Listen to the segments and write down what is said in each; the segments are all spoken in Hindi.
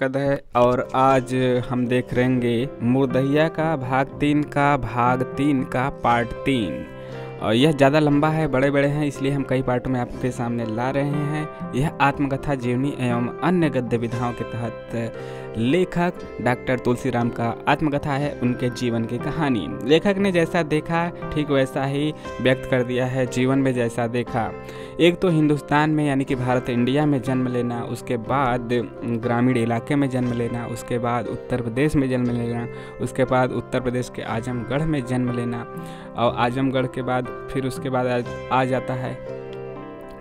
कद है और आज हम देख रहेंगे मुर्दहिया का भाग 3 का पार्ट 3। और यह ज़्यादा लंबा है, बड़े बड़े हैं, इसलिए हम कई पार्टों में आपके सामने ला रहे हैं। यह आत्मकथा जीवनी एवं अन्य गद्य विधाओं के तहत लेखक डॉक्टर तुलसीराम का आत्मकथा है, उनके जीवन की कहानी। लेखक ने जैसा देखा ठीक वैसा ही व्यक्त कर दिया है। जीवन में जैसा देखा, एक तो हिंदुस्तान में यानी कि भारत इंडिया में जन्म लेना, उसके बाद ग्रामीण इलाके में जन्म लेना, उसके बाद उत्तर प्रदेश में जन्म लेना, उसके बाद उत्तर प्रदेश के आजमगढ़ में जन्म लेना, और आजमगढ़ के बाद फिर उसके बाद आ जाता है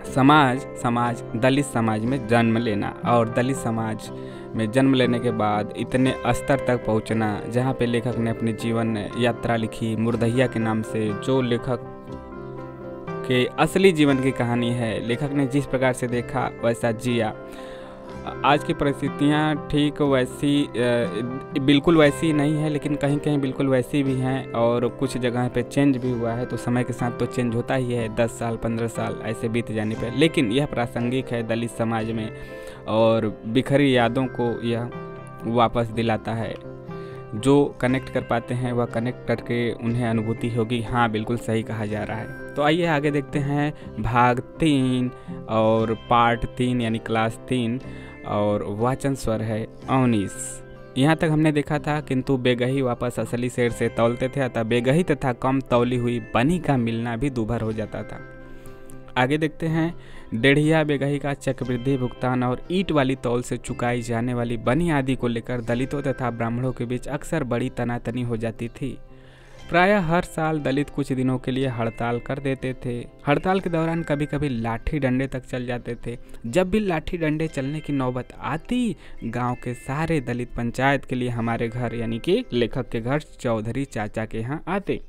समाज दलित समाज में जन्म लेना। और दलित समाज में जन्म लेने के बाद इतने स्तर तक पहुंचना जहां पे लेखक ने अपनी जीवन यात्रा लिखी मुर्दहिया के नाम से, जो लेखक के असली जीवन की कहानी है। लेखक ने जिस प्रकार से देखा वैसा जिया। आज की परिस्थितियाँ ठीक वैसी बिल्कुल वैसी नहीं है, लेकिन कहीं कहीं बिल्कुल वैसी भी हैं और कुछ जगह पे चेंज भी हुआ है। तो समय के साथ तो चेंज होता ही है, 10 साल 15 साल ऐसे बीत जाने पर, लेकिन यह प्रासंगिक है दलित समाज में और बिखरी यादों को यह वापस दिलाता है। जो कनेक्ट कर पाते हैं वह कनेक्ट करके उन्हें अनुभूति होगी, हाँ बिल्कुल सही कहा जा रहा है। तो आइए आगे देखते हैं भाग 3 और पार्ट 3 यानी क्लास 3, और वाचन स्वर है 19। यहाँ तक हमने देखा था किंतु बेगही वापस असली शेर से तौलते थे, अतः बेगही तथा कम तौली हुई बनी का मिलना भी दूभर हो जाता था। आगे देखते हैं डेढ़िया बेगही का चक्रवृद्धि भुगतान और ईंट वाली तौल से चुकाई जाने वाली बनी आदि को लेकर दलितों तथा ब्राह्मणों के बीच अक्सर बड़ी तनातनी हो जाती थी। प्रायः हर साल दलित कुछ दिनों के लिए हड़ताल कर देते थे। हड़ताल के दौरान कभी कभी लाठी डंडे तक चल जाते थे। जब भी लाठी डंडे चलने की नौबत आती, गांव के सारे दलित पंचायत के लिए हमारे घर यानी कि लेखक के घर चौधरी चाचा के यहाँ आते।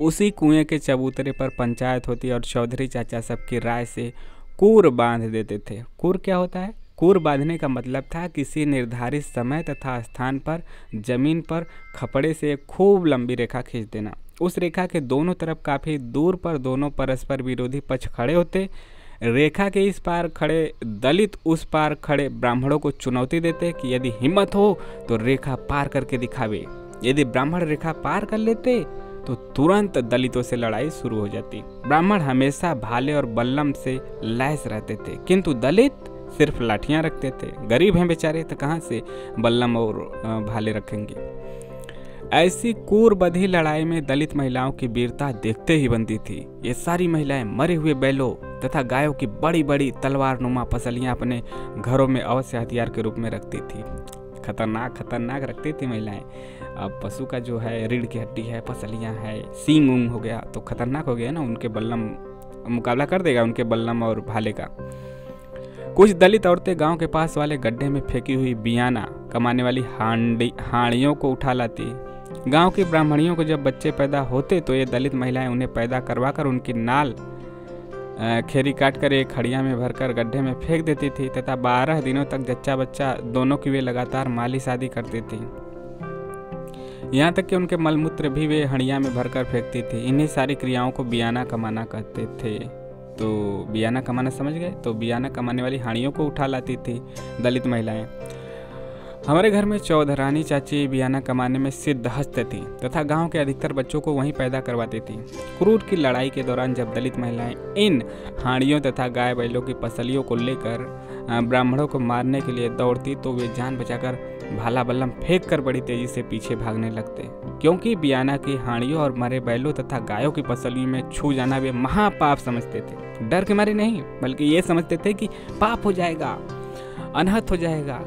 उसी कुएं के चबूतरे पर पंचायत होती और चौधरी चाचा सबकी राय से कूर बांध देते थे। कूर क्या होता है? कूर बांधने का मतलब था किसी निर्धारित समय तथा स्थान पर जमीन पर खपड़े से एक खूब लंबी रेखा खींच देना। उस रेखा के दोनों तरफ काफ़ी दूर पर दोनों परस्पर विरोधी पक्ष खड़े होते। रेखा के इस पार खड़े दलित उस पार खड़े ब्राह्मणों को चुनौती देते कि यदि हिम्मत हो तो रेखा पार करके दिखावे। यदि ब्राह्मण रेखा पार कर लेते तो तुरंत दलितों से लड़ाई शुरू हो जाती। ब्राह्मण हमेशा भाले और बल्लम से लैस रहते थे, किंतु दलित सिर्फ लाठियां रखते थे। गरीब हैं बेचारे, तो कहाँ से बल्लम और भाले रखेंगे। ऐसी कूरबधी लड़ाई में दलित महिलाओं की वीरता देखते ही बनती थी। ये सारी महिलाएं मरे हुए बैलों तथा गायों की बड़ी बड़ी तलवार नुमा पसलियां अपने घरों में अवश्य हथियार के रूप में रखती थी। खतरनाक रखती थी महिलाएं। अब पशु का जो है रीढ़ की हड्डी है, पसलियां है, सींग ऊंग हो गया तो खतरनाक हो गया ना, उनके बल्लम मुकाबला कर देगा उनके बल्लम और भाले का। कुछ दलित औरतें गांव के पास वाले गड्ढे में फेंकी हुई बियाना कमाने वाली हाड़ियों को उठा लाती। गांव की ब्राह्मणियों को जब बच्चे पैदा होते तो ये दलित महिलाएं उन्हें पैदा करवाकर उनकी नाल खेरी काटकर एक हड़िया में भरकर गड्ढे में फेंक देती थी तथा 12 दिनों तक जच्चा बच्चा दोनों की वे लगातार मालिश आदि करती थी। यहाँ तक कि उनके मलमूत्र भी वे हड़िया में भरकर फेंकती थी। इन्हीं सारी क्रियाओं को बियाना कमाना कहते थे। तो बियाना कमाना समझ गए? तो बियाना कमाने वाली हाड़ियों को उठा लाती थी दलित महिलाएं। हमारे घर में चौधरानी चाची बियाना कमाने में सिद्धहस्त थी तथा गांव के अधिकतर बच्चों को वहीं पैदा करवाती थी। क्रूर की लड़ाई के दौरान जब दलित महिलाएं इन हाड़ियों तथा गाय बैलों की पसलियों को लेकर ब्राह्मणों को मारने के लिए दौड़ती तो वे जान बचाकर भाला बल्लम फेंक कर बड़ी तेजी से पीछे भागने लगते, क्योंकि बियाना की हाड़ियों और मरे बैलों तथा गायों की पसलियों में छू जाना वे महापाप समझते थे। डर के मारे नहीं, बल्कि ये समझते थे कि पाप हो जाएगा, अनहत हो जाएगा।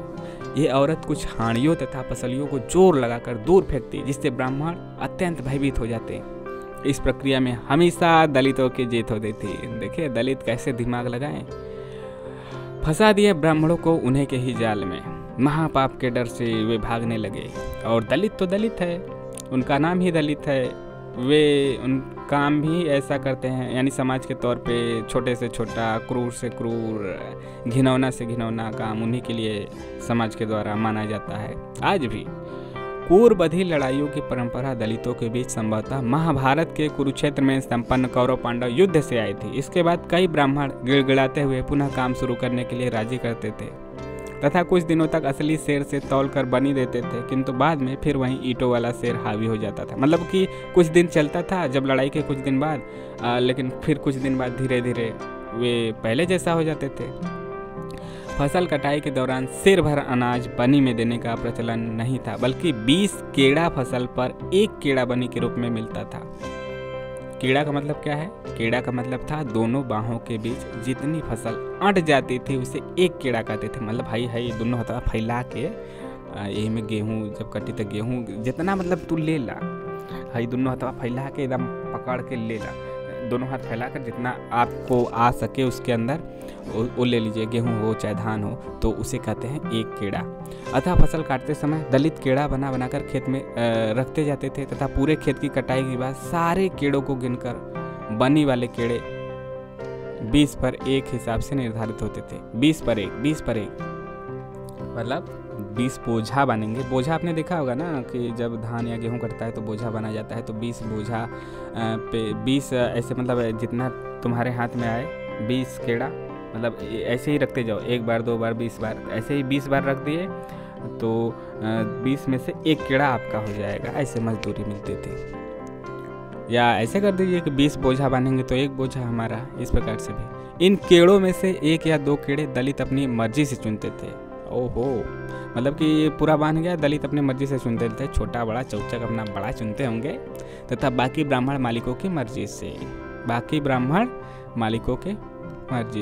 ये औरत कुछ हाड़ियों तथा पसलियों को जोर लगाकर दूर फेंकती, जिससे ब्राह्मण अत्यंत भयभीत हो जाते। इस प्रक्रिया में हमेशा दलितों की जीत होती थी। देखिए दलित कैसे दिमाग लगाएं। फंसा दिए ब्राह्मणों को उन्हें के ही जाल में। महापाप के डर से वे भागने लगे। और दलित तो दलित है, उनका नाम ही दलित है। वे उन काम भी ऐसा करते हैं, यानी समाज के तौर पे छोटे से छोटा, क्रूर से क्रूर, घिनौना से घिनौना काम उन्हीं के लिए समाज के द्वारा माना जाता है। आज भी कूरबधी लड़ाइयों की परंपरा दलितों के बीच संभवतः महाभारत के कुरुक्षेत्र में संपन्न कौरव पांडव युद्ध से आई थी। इसके बाद कई ब्राह्मण गिड़गिड़ाते हुए पुनः काम शुरू करने के लिए राजी करते थे। तथा कुछ दिनों तक असली शेर से तौलकर बनी देते थे, किंतु बाद में फिर वहीं ईंटों वाला शेर हावी हो जाता था। मतलब कि कुछ दिन चलता था जब लड़ाई के कुछ दिन बाद, लेकिन फिर कुछ दिन बाद धीरे धीरे वे पहले जैसा हो जाते थे। फसल कटाई के दौरान सिर भर अनाज बनी में देने का प्रचलन नहीं था, बल्कि 20 केड़ा फसल पर 1 केड़ा बनी के रूप में मिलता था। केड़ा का मतलब क्या है? केड़ा का मतलब था दोनों बाहों के बीच जितनी फसल अट जाती थी उसे 1 केड़ा कहते थे। मतलब भाई है दोनों हाथ फैला के यही में गेहूँ जब कटी तो गेहूँ जितना मतलब तू ले ला, है दोनों हाथ फैला के एकदम पकड़ के ले ला, दोनों हाथ फैलाकर जितना आपको आ सके उसके अंदर वो ले लीजिए, गेहूँ हो चाहे धान हो, तो उसे कहते हैं 1 केड़ा। अतः फसल काटते समय दलित केड़ा बनाकर खेत में रखते जाते थे तथा पूरे खेत की कटाई के बाद सारे केड़ों को गिनकर बनी वाले केड़े 20 पर 1 हिसाब से निर्धारित होते थे। 20 पर 1 मतलब 20 बोझा बनेंगे। बोझा आपने देखा होगा ना कि जब धान या गेहूं कटता है तो बोझा बना जाता है, तो 20 बोझा पे 20 ऐसे मतलब जितना तुम्हारे हाथ में आए 20 केड़ा, मतलब ऐसे ही रखते जाओ, 1 बार 2 बार 20 बार, ऐसे ही 20 बार रख दिए तो 20 में से 1 केड़ा आपका हो जाएगा। ऐसे मजदूरी मिलती थी। या ऐसे कर दीजिए कि 20 बोझा बांधेंगे तो 1 बोझा हमारा, इस प्रकार से भी। इन केड़ों में से 1 या 2 केड़े दलित अपनी मर्जी से चुनते थे। ओहो, मतलब कि ये पूरा बांध गया, दलित अपनी मर्जी से चुनते थे, छोटा बड़ा चौचक अपना बड़ा चुनते होंगे, तथा बाकी ब्राह्मण मालिकों की मर्जी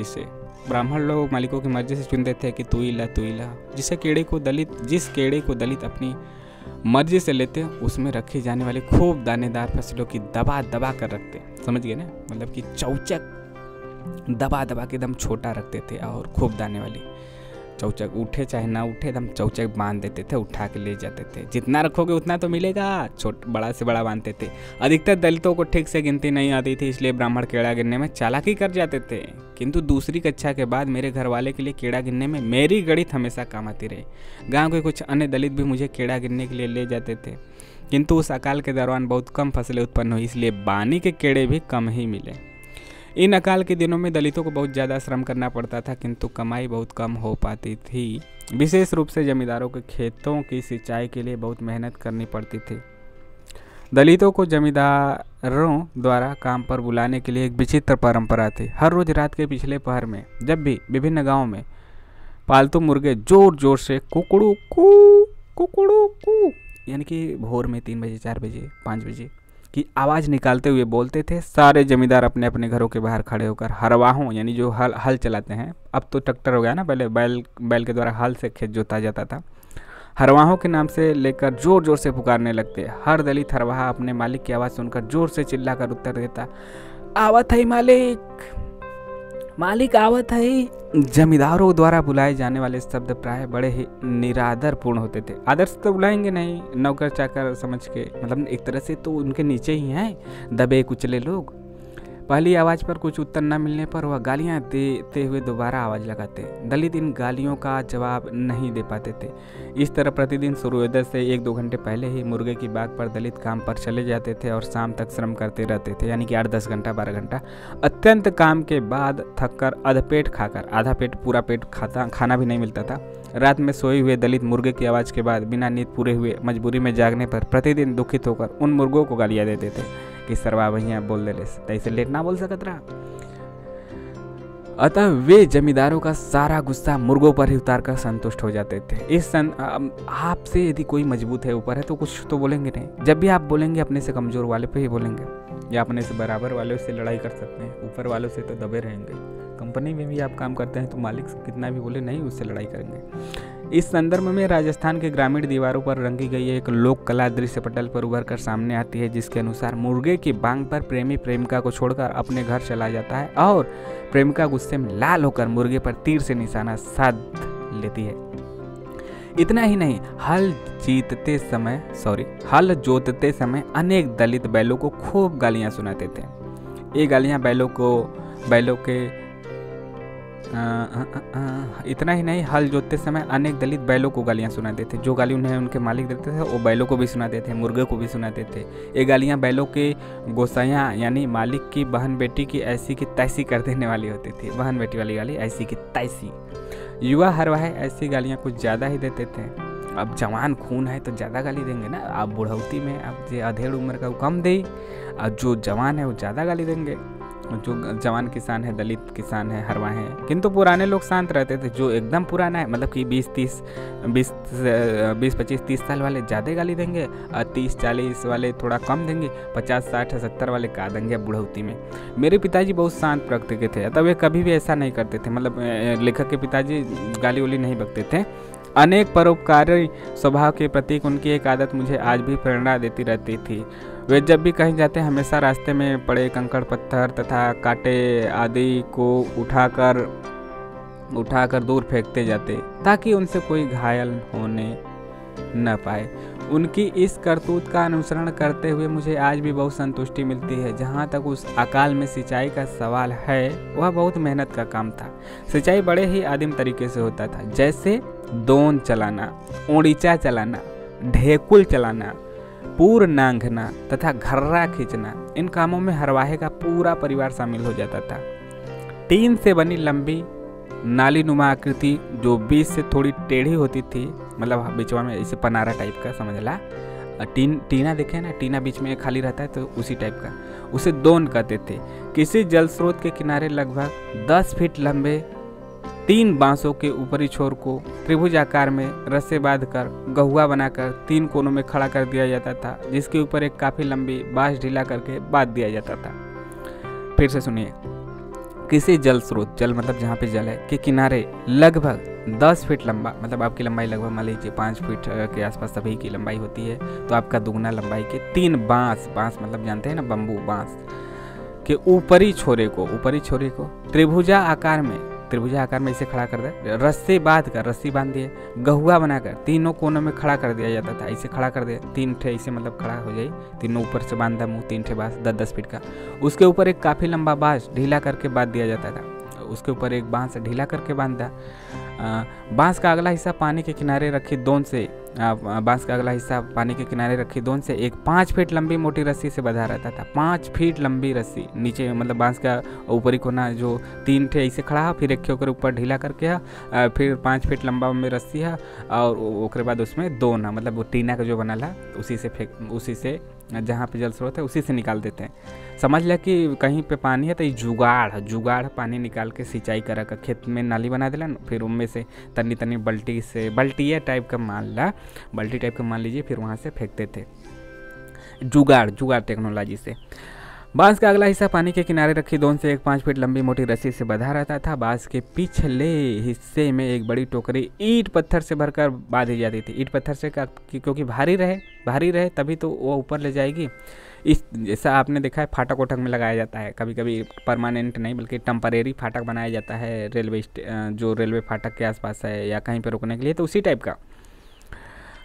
से, ब्राह्मण लोग मालिकों की मर्जी से चुनते थे कि तू ही ला। जिस केड़े को दलित अपनी मर्जी से लेते उसमें रखी जाने वाली खूब दानेदार फसलों की दबा कर रखते, समझ गए ना, मतलब कि चौचक दबा के एकदम छोटा रखते थे और खूब दाने वाली चौचक, उठे चाहे ना उठे एकदम चौचक बांध देते थे, उठा के ले जाते थे। जितना रखोगे उतना तो मिलेगा, बड़ा से बड़ा बांधते थे। अधिकतर दलितों को ठीक से गिनती नहीं आती थी, इसलिए ब्राह्मण केड़ा गिनने में चालाकी कर जाते थे। किंतु दूसरी कक्षा के बाद मेरे घर वाले के लिए केड़ा गिनने में मेरी गणित हमेशा काम आती रही। गाँव के कुछ अन्य दलित भी मुझे केड़ा गिनने के लिए ले जाते थे, किंतु उस अकाल के दौरान बहुत कम फसलें उत्पन्न हुई, इसलिए बानी के केड़े भी कम ही मिले। इन अकाल के दिनों में दलितों को बहुत ज़्यादा श्रम करना पड़ता था, किंतु कमाई बहुत कम हो पाती थी। विशेष रूप से जमींदारों के खेतों की सिंचाई के लिए बहुत मेहनत करनी पड़ती थी। दलितों को जमींदारों द्वारा काम पर बुलाने के लिए एक विचित्र परंपरा थी। हर रोज रात के पिछले पहर में जब भी विभिन्न गाँव में पालतू मुर्गे जोर जोर से कुकड़ू कू यानी कि भोर में 3 बजे 4 बजे 5 बजे की आवाज़ निकालते हुए बोलते थे, सारे जमींदार अपने अपने घरों के बाहर खड़े होकर हरवाहों यानी जो हल चलाते हैं, अब तो ट्रैक्टर हो गया ना, पहले बैल के द्वारा हल से खेत जोता जाता था, हरवाहों के नाम से लेकर जोर जोर से पुकारने लगते। हर दलित हरवाहा अपने मालिक की आवाज़ सुनकर जोर से चिल्लाकर उत्तर देता, आवत है मालिक आवत है। जमींदारों द्वारा बुलाए जाने वाले शब्द प्राय बड़े ही निरादरपूर्ण होते थे। आदर से तो बुलाएंगे नहीं, नौकर चाकर समझ के, मतलब एक तरह से तो उनके नीचे ही हैं दबे कुचले लोग। पहली आवाज़ पर कुछ उत्तर न मिलने पर वह गालियां देते हुए दोबारा आवाज़ लगाते। दलित इन गालियों का जवाब नहीं दे पाते थे। इस तरह प्रतिदिन सूर्योदय से 1-2 घंटे पहले ही मुर्गे की बाग पर दलित काम पर चले जाते थे और शाम तक श्रम करते रहते थे, यानी कि 8-10 घंटा 12 घंटा। अत्यंत काम के बाद थककर अधपेट खाकर, आधा पेट पूरा पेट खाना भी नहीं मिलता था, रात में सोए हुए दलित मुर्गे की आवाज़ के बाद बिना नींद पूरे हुए मजबूरी में जागने पर प्रतिदिन दुखित होकर उन मुर्गों को गालियाँ देते थे कि सरवा भैया बोल दे तैसे लेट ना बोल सकत रहा। अतः वे जमींदारों का सारा गुस्सा मुर्गों पर ही उतार कर संतुष्ट हो जाते थे। आपसे यदि कोई मजबूत है ऊपर है तो कुछ तो बोलेंगे नहीं। जब भी आप बोलेंगे अपने से कमजोर वाले पे ही बोलेंगे, या अपने से बराबर वालों से लड़ाई कर सकते हैं, ऊपर वालों से तो दबे रहेंगे। कंपनी में भी आप काम करते हैं तो मालिक कितना भी बोले नहीं, उससे लड़ाई करेंगे। इस संदर्भ में राजस्थान के ग्रामीण दीवारों पर रंगी गई एक लोक कला दृश्य पटल पर उभर कर सामने आती है, जिसके अनुसार मुर्गे की बांग पर प्रेमी प्रेमिका को छोड़कर अपने घर चला जाता है और प्रेमिका गुस्से में लाल होकर मुर्गे पर तीर से निशाना साध लेती है। इतना ही नहीं, हल जोतते समय अनेक दलित बैलों को खूब गालियां सुनाते थे। ये गालियां इतना ही नहीं, हल जोतते समय अनेक दलित बैलों को गालियां सुनाते थे। जो गाली उन्हें उनके मालिक देते थे वो बैलों को भी सुनाते थे, मुर्गे को भी सुनाते थे। ये गालियां बैलों के गोसाइयां यानी मालिक की बहन बेटी की ऐसी की तैसी कर देने वाली होती थी। बहन बेटी वाली गाली ऐसी की तैसी। युवा हरवाहे ऐसी गालियाँ कुछ ज़्यादा ही देते थे। अब जवान खून है तो ज़्यादा गाली देंगे ना। अब बुढ़ौती में अब जो अधेड़ उम्र का वो कम दे, और जो जवान है वो ज़्यादा गाली देंगे। जो जवान किसान है, दलित किसान है, हरवाहे हैं। किंतु पुराने लोग शांत रहते थे। जो एकदम पुराना है, मतलब कि 20-25-30 साल वाले ज़्यादा गाली देंगे, और 30-40 वाले थोड़ा कम देंगे, 50-60-70 वाले का देंगे बुढ़ौती में। मेरे पिताजी बहुत शांत प्रकृति के थे, तब वे कभी भी ऐसा नहीं करते थे। मतलब लेखक के पिताजी गाली उली नहीं बकते थे। अनेक परोपकारी स्वभाव के प्रतीक उनकी एक आदत मुझे आज भी प्रेरणा देती रहती थी। वे जब भी कहीं जाते हमेशा रास्ते में पड़े कंकड़ पत्थर तथा कांटे आदि को उठाकर दूर फेंकते जाते, ताकि उनसे कोई घायल होने न पाए। उनकी इस करतूत का अनुसरण करते हुए मुझे आज भी बहुत संतुष्टि मिलती है। जहाँ तक उस अकाल में सिंचाई का सवाल है, वह बहुत मेहनत का काम था। सिंचाई बड़े ही आदिम तरीके से होता था, जैसे दोन चलाना, ओड़ीचा चलाना, ढेकुल चलाना, पूर नांगना तथा घर्रा खींचना। इन कामों में हरवाहे का पूरा परिवार शामिल हो जाता था। टीन से बनी लंबी नाली नुमा आकृति जो बीच से थोड़ी टेढ़ी होती थी, मतलब बीचवा में ऐसे पनारा टाइप का समझ ला। टीना देखे ना, टीना बीच में खाली रहता है तो उसी टाइप का, उसे दोन कहते थे। किसी जल स्रोत के किनारे लगभग 10 फीट लंबे 3 बांसों के ऊपरी छोर को त्रिभुज आकार में रस्से बांधकर गहुआ बनाकर 3 कोनों में खड़ा कर दिया जाता था, जिसके ऊपर एक काफी लंबी बांस ढीला करके बांध दिया जाता था। फिर से सुनिए। किसी जल स्रोत, जल मतलब जहाँ पे जल है, के किनारे लगभग 10 फीट लंबा, मतलब आपकी लंबाई लगभग मान लीजिए 5 फीट के आसपास सभी की लंबाई होती है, तो आपका दुगना लंबाई के 3 बांस मतलब जानते हैं ना, बम्बू बांस के ऊपरी छोरे को त्रिभुजा आकार में इसे खड़ा कर दे, रस्सी बांध दिए, गहुआ बनाकर तीनों कोनों में खड़ा कर दिया जाता था। इसे खड़ा कर दिया 3 ठे, इसे मतलब खड़ा हो जाए, तीनों ऊपर से बांधा मुंह, 3 ठे बांस 10-10 फीट का। उसके ऊपर एक काफी लंबा बांस ढीला करके बांध दिया जाता था। उसके ऊपर एक बांस ढीला करके बांधा। बांस का अगला हिस्सा पानी के किनारे रखी दोन से एक 5 फीट लंबी मोटी रस्सी से बंधा रहता था। 5 फीट लंबी रस्सी नीचे, मतलब बांस का ऊपरी कोना जो 3 ठे ऐसे खड़ा है, फिर एक के ऊपर ढीला करके है, फिर 5 फीट लंबा में रस्सी है, और उसके बाद उसमें दोन है, मतलब वो टीना का जो बना ला उसी से जहाँ पे जल स्रोत है उसी से निकाल देते हैं। समझ लिया कि कहीं पे पानी है तो ये जुगाड़ पानी निकाल के सिंचाई करा कर खेत में नाली बना देला, फिर उनमें से तनी बल्टी टाइप का मान लीजिए, फिर वहाँ से फेंकते थे। जुगाड़ टेक्नोलॉजी से। बांस का अगला हिस्सा पानी के किनारे रखी 2 से 5 फीट लंबी मोटी रस्सी से बंधा रहता था। बांस के पिछले हिस्से में एक बड़ी टोकरी ईंट पत्थर से भरकर बांधी जाती थी। ईंट पत्थर से क्योंकि भारी रहे तभी तो वो ऊपर ले जाएगी। इस जैसा आपने देखा है फाटक वोटक में लगाया जाता है, कभी कभी परमानेंट नहीं बल्कि टेम्परेरी फाटक बनाया जाता है जो रेलवे फाटक के आसपास है या कहीं पर रुकने के लिए, तो उसी टाइप का।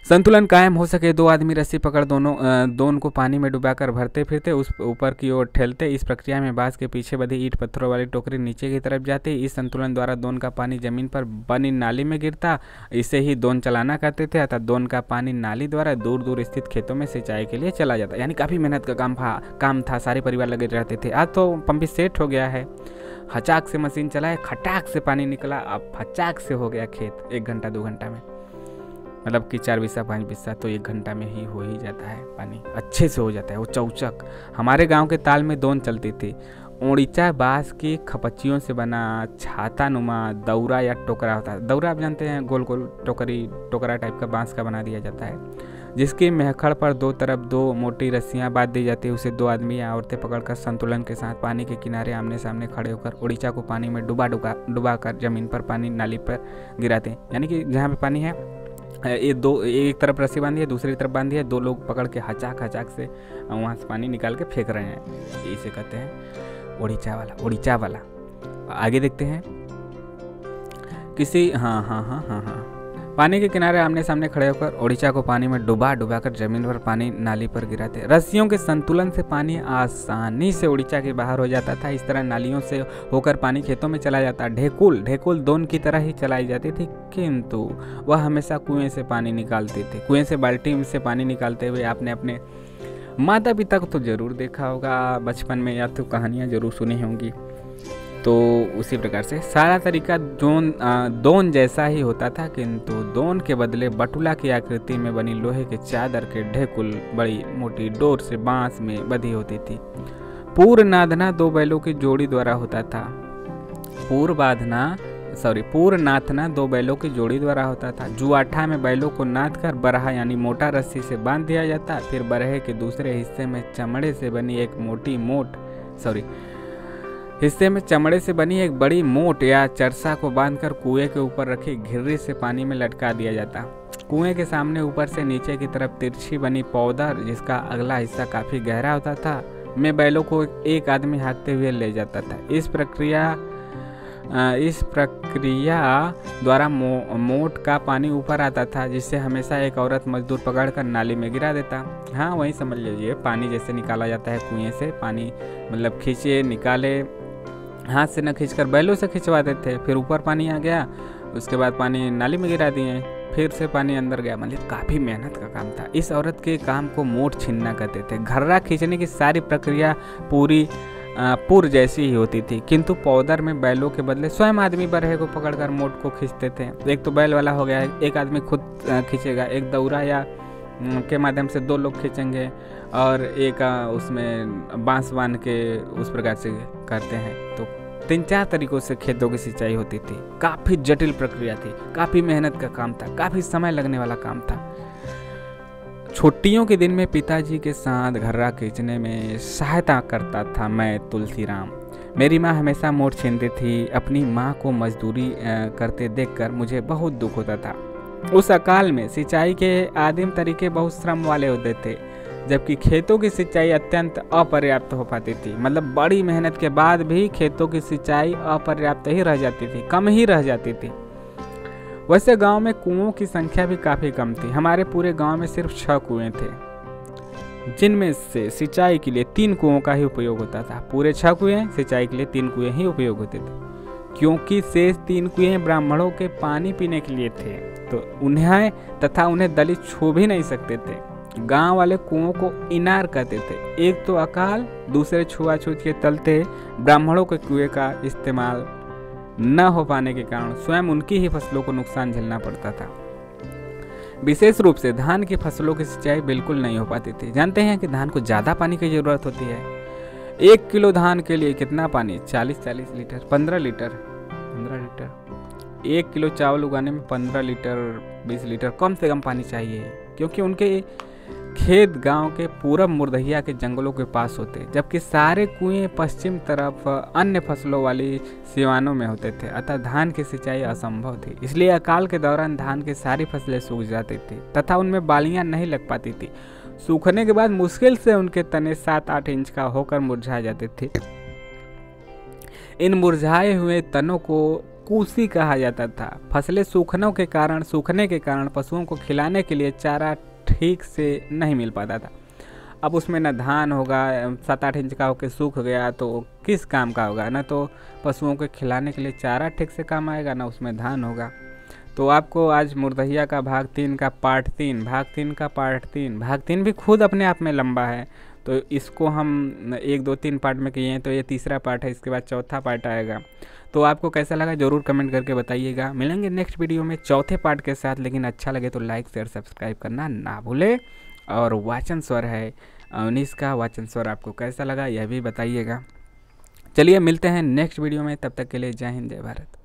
संतुलन कायम हो सके 2 आदमी रस्सी पकड़ दोनों को पानी में डुबाकर भरते फिरते उस ऊपर की ओर ठेलते। इस प्रक्रिया में बांस के पीछे बंधी ईंट पत्थरों वाली टोकरी नीचे की तरफ जाती। इस संतुलन द्वारा दोन का पानी जमीन पर बनी नाली में गिरता। इसे ही दोन चलाना कहते थे, अर्थात दोन का पानी नाली द्वारा दूर दूर स्थित खेतों में सिंचाई के लिए चला जाता। यानी काफ़ी मेहनत का काम था, सारे परिवार लगे रहते थे। आज तो पंप सेट हो गया है, हचाक से मशीन चलाए, खटाक से पानी निकला, अब फचाक से हो गया खेत 1 घंटा 2 घंटा में। मतलब कि 4 बिस्सा 5 बिस्सा तो 1 घंटा में ही हो ही जाता है, पानी अच्छे से हो जाता है। वो चौचक हमारे गांव के ताल में दोन चलती थी। ओड़ीचा बांस की खपच्चियों से बना छाता नुमा दौरा या टोकरा होता है। दौरा आप जानते हैं, गोल गोल टोकरा टाइप का बांस का बना दिया जाता है, जिसकी मेहखड़ पर 2 तरफ 2 मोटी रस्सियां बांध दी जाती है। उसे 2 आदमी या औरतें पकड़कर संतुलन के साथ पानी के किनारे आमने सामने खड़े होकर ओड़ीचा को पानी में डुबा कर जमीन पर पानी नाली पर गिराते हैं। यानी कि जहाँ पे पानी है एक तरफ रस्सी बांधी है, दूसरी तरफ बांधी है, 2 लोग पकड़ के हचाक से वहाँ से पानी निकाल के फेंक रहे हैं। इसे कहते हैं ओड़ीचा वाला। आगे देखते हैं। किसी पानी के किनारे आमने सामने खड़े होकर ओड़ीचा को पानी में डुबा कर जमीन पर पानी नाली पर गिराते। रस्सियों के संतुलन से पानी आसानी से ओड़ीचा के बाहर हो जाता था। इस तरह नालियों से होकर पानी खेतों में चला जाता। ढेकुल दोन की तरह ही चलाई जाती थी, किंतु वह हमेशा कुएं से पानी निकालते थे। कुएं से बाल्टी से पानी निकालते हुए आपने अपने माता पिता को तो जरूर देखा होगा बचपन में, या तो कहानियाँ जरूर सुनी होंगी। तो उसी प्रकार से सारा तरीका दोन जैसा ही होता था, किंतु दोन के बदले बटुला की आकृति में बनी लोहे के चादर के ढेकुल बड़ी मोटी डोर से बांस में बंधी होती थी। पूर नादना 2 बैलों की जोड़ी द्वारा होता था। पूर नाथना 2 बैलों की जोड़ी द्वारा होता था। जुआठा में बैलों को नाद कर बरहा यानी मोटा रस्सी से बांध दिया जाता। फिर बरहे के दूसरे हिस्से में चमड़े से बनी एक बड़ी मोट या चरसा को बांधकर कुएं के ऊपर रखी घिर्री से पानी में लटका दिया जाता। कुएं के सामने ऊपर से नीचे की तरफ तिरछी बनी पौधर, जिसका अगला हिस्सा काफी गहरा होता था, में बैलों को एक आदमी हाँकते हुए ले जाता था। इस प्रक्रिया द्वारा मोट का पानी ऊपर आता था, जिससे हमेशा एक औरत मजदूर पकड़कर नाली में गिरा देता। हाँ, वही समझ लीजिए, पानी जैसे निकाला जाता है कुएं से, पानी मतलब खींचे निकाले, हाथ से न खींचकर बैलों से खिंचवाते थे। फिर ऊपर पानी आ गया, उसके बाद पानी नाली में गिरा दिए, फिर से पानी अंदर गया। मतलब काफ़ी मेहनत का काम था। इस औरत के काम को मोट छीनना कहते थे। घर्रा खींचने की सारी प्रक्रिया पूरी पुर जैसी ही होती थी, किंतु पौधर में बैलों के बदले स्वयं आदमी बरहे को पकड़कर मोट को खींचते थे। एक तो बैल वाला हो गया, एक आदमी खुद खींचेगा, एक दौरा या के माध्यम से 2 लोग खींचेंगे, और एक उसमें बांस बांध के उस प्रकार से करते हैं। तो 3-4 तरीकों से खेतों की सिंचाई होती थी। काफ़ी जटिल प्रक्रिया थी, काफ़ी मेहनत का काम था, काफ़ी समय लगने वाला काम था। छुट्टियों के दिन में पिताजी के साथ घर्रा खींचने में सहायता करता था मैं, तुलसीराम। मेरी माँ हमेशा मोट छीनती थी। अपनी माँ को मजदूरी करते देखकर मुझे बहुत दुख होता था। उस अकाल में सिंचाई के आदिम तरीके बहुत श्रम वाले होते थे, जबकि खेतों की सिंचाई अत्यंत अपर्याप्त हो पाती थी। मतलब बड़ी मेहनत के बाद भी खेतों की सिंचाई अपर्याप्त ही रह जाती थी, कम ही रह जाती थी। वैसे गांव में कुओं की संख्या भी काफ़ी कम थी। हमारे पूरे गांव में सिर्फ 6 कुएं थे, जिनमें से सिंचाई के लिए 3 कुओं का ही उपयोग होता था। पूरे 6 कुएं, सिंचाई के लिए 3 कुएं ही उपयोग होते थे, क्योंकि शेष 3 कुएं ब्राह्मणों के पानी पीने के लिए थे, तो उन्हें दलित छू भी नहीं सकते थे। गांव वाले कुओं को इनार कहते थे। एक तो अकाल, दूसरे छुआछूत के चलते ब्राह्मणों के कुएं का इस्तेमाल न हो पाने के कारण स्वयं उनकी ही फसलों को नुकसान झेलना पड़ता था। विशेष रूप से धान की फसलों की सिंचाई बिल्कुल नहीं हो पाती थी। जानते हैं कि धान को ज़्यादा पानी की ज़रूरत होती है। 1 किलो धान के लिए कितना पानी? 40 लीटर, 15 लीटर। 1 किलो चावल उगाने में 15 लीटर 20 लीटर कम से कम पानी चाहिए, क्योंकि उनके खेत गांव के पूरब मुरदहिया के जंगलों के पास होते, जबकि सारे कुएं पश्चिम तरफ अन्य फसलों वाली सिवानों में होते थे। अतः धान की सिंचाई असंभव थी। इसलिए अकाल के दौरान धान की सारी फसलें सूख जाती थी तथा उनमें बालियां नहीं लग पाती थी। सूखने के बाद मुश्किल से उनके तने 7-8 इंच का होकर मुरझा जाते थे। इन मुरझाए हुए तनों को कूसी कहा जाता था। फसलें सूखने के कारण पशुओं को खिलाने के लिए चारा ठीक से नहीं मिल पाता था। अब उसमें न धान होगा, 7-8 इंच का होकर सूख गया तो किस काम का होगा? न तो पशुओं को खिलाने के लिए चारा ठीक से काम आएगा, न उसमें धान होगा। तो आपको आज मुरदहिया का भाग 3 का पार्ट 3 भाग 3 भी खुद अपने आप में लंबा है, तो इसको हम 1, 2, 3 पार्ट में किए हैं, तो ये तीसरा पार्ट है। इसके बाद चौथा पार्ट आएगा। तो आपको कैसा लगा ज़रूर कमेंट करके बताइएगा। मिलेंगे नेक्स्ट वीडियो में चौथे पार्ट के साथ। लेकिन अच्छा लगे तो लाइक शेयर सब्सक्राइब करना ना भूले। और वाचन स्वर है 19 का, वाचन स्वर आपको कैसा लगा यह भी बताइएगा। चलिए मिलते हैं नेक्स्ट वीडियो में, तब तक के लिए जय हिंद जय भारत।